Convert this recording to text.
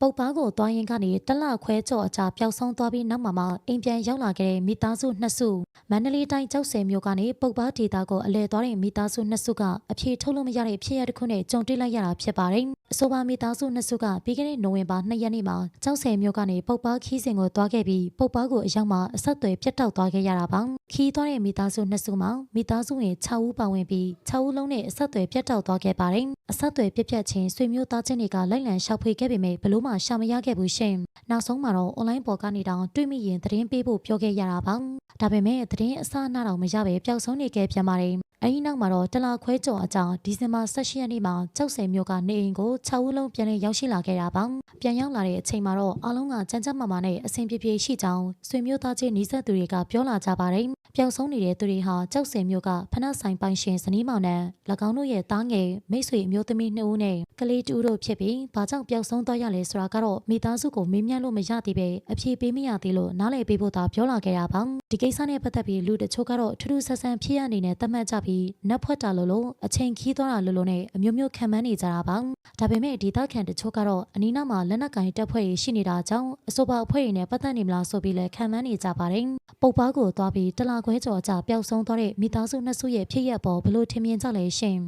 ပုပ်ပားကိုသွားရင်ကနေတလခွဲကျော်အကြာပျောက်ဆုံးသွားပြီးနောက်မှာအိမ်ပြန်ရောက်လာခဲ့တဲ့မိသားစုနှစ်စုမန္တလေးတိုင်းကျောက်ဆည်မြို့ကနေပုပ်ပားဒေသကိုအလဲသွားတဲ့မိသားစုနှစ်စုကအဖြေထုတ်လို့မရတဲ့ဖြစ်ရပ်တစ်ခုနဲ့ကြုံတွေ့လိုက်ရတာဖြစ်ပါတယ်။အဆိုပါမိသားစုနှစ်စုကပြီးခဲ့တဲ့နိုဝင်ဘာ2ရက်နေ့မှာကျောက်ဆည်မြို့ကနေပုပ်ပားခီးစဉ်ကိုသွားခဲ့ပြီးပုပ်ပားကိုအရောက်မှာအဆက်အသွယ်ပြတ်တောက်သွားခဲ့ရတာပါ။ခီးသွားတဲ့မိသားစုနှစ်စုမှာမိသားစုဝင်6ဦးပါဝင်ပြီး6ဦးလုံးနဲ့အဆက်အသွယ်ပြတ်တောက်သွားခဲ့ပါတယ်။အဆက်အသွယ်ပြတ်ချင်းဆွေမျိုးသားချင်းတွေကလိုက်လံရှောက်ဖွေခဲ့ပေမဲ့ဘလို့မှရှာမရခဲ့ဘူးရှင်။နောက်ဆုံးမှာတော့ online ပေါ်ကနေတောင်တွေ့မိရင်သတင်းပေးဖို့ပြောခဲ့ရတာပါ။ဒါပေမဲ့သတင်းအစအနတော့မရပဲပျောက်ဆုံးနေခဲ့ပြန်ပါတယ်။အဲဒီနောက်မှာတော့တလခွဲကျော်အကြာဒီဇင်ဘာ18ရက်နေ့မှာကျောက်ဆည်မြို့ကနေအိမ်ကို6ဦးလုံးပြန်လည်ရောက်ရှိလာခဲ့တာပါ။ပြန်ရောက်လာတဲ့အချိန်မှာတော့အားလုံးကကြမ်းကြမ်းမာမာနဲ့အဆင်ပြေပြေရှိကြောင်းဆွေမျိုးသားချင်းနှီးစပ်သူတွေကပြောလာကြပါတယ်။ပျောက်ဆုံးနေတဲ့သူတွေဟာကျောက်ဆည်မြို့ကဖနက်ဆိုင်ပိုင်ရှင်ဇနီးမောင်နှံ၎င်းတို့ရဲ့သားငယ်မိတ်ဆွေအမျိုးသမီး2ဦးနဲ့ကလေး2ဦးတို့ဖြစ်ပြီးဘာကြောင့်ပျောက်ဆုံးသွားရလဲဆိုတာကတော့မိသားစုကိုမေးမြန်းလို့မရသေးပဲအဖြေပေးမရသေးလို့နားလည်ပေးဖို့သာပြောလာခဲ့တာပါ။ဒီကိစ္စနဲ့ပတ်သက်ပြီးလူတချို့ကတော့ထူးထူးဆန်းဆန်းဖြစ်ရအနေနဲ့သတ်မှတ်ကြပြီးနတ်ဖွက်တာလို့အချိန်ခီးသွားတာလို့နဲ့အမျိုးမျိုးခံမှန်းနေကြတာပါ။ဒါပေမဲ့ဒေသခံတချို့ကတော့အနီးနားမှာလက်နက်ကင်တပ်ဖွဲ့တွေရှိနေတာကြောင့်အဆိုပါအဖွဲ့တွေနဲ့ပတ်သက်နေမလားဆိုပြီးလည်းခံမှန်းနေကြပါတယ်။ပုပ်ပားကိုသွားပြီးတလခွဲကျော်အကြာပျောက်ဆုံးသွားတဲ့မိသားစုနှစ်စုရဲ့ဖြစ်ရပ်ပေါ်ဘလို့ထင်မြင်ကြလဲရှင်။